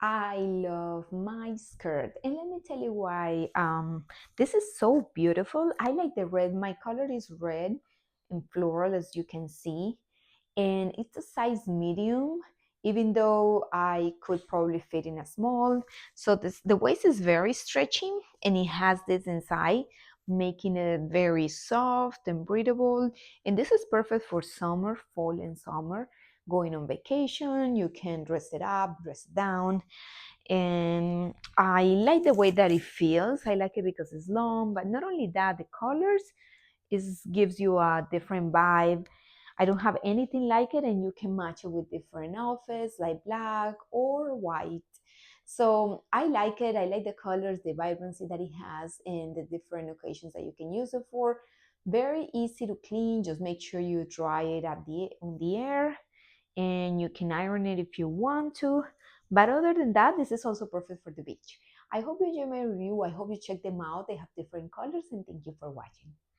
I love my skirt, and let me tell you why. This is so beautiful. I like the red. My color is red and floral, as you can see, and it's a size medium. Even though I could probably fit in a small, so the waist is very stretchy, and it has this inside, making it very soft and breathable. And this is perfect for summer, fall, and summer. Going on vacation, you can dress it up, dress it down, and I like the way that it feels. I like it because it's long, but not only that, the colors is gives you a different vibe. I don't have anything like it, and you can match it with different outfits like black or white. So I like it. I like the colors, the vibrancy that it has, and the different occasions that you can use it for. Very easy to clean. Just make sure you dry it at the on the air, and you can iron it if you want to. But other than that, this is also perfect for the beach. I hope you enjoy my review. I hope you check them out. They have different colors, and thank you for watching.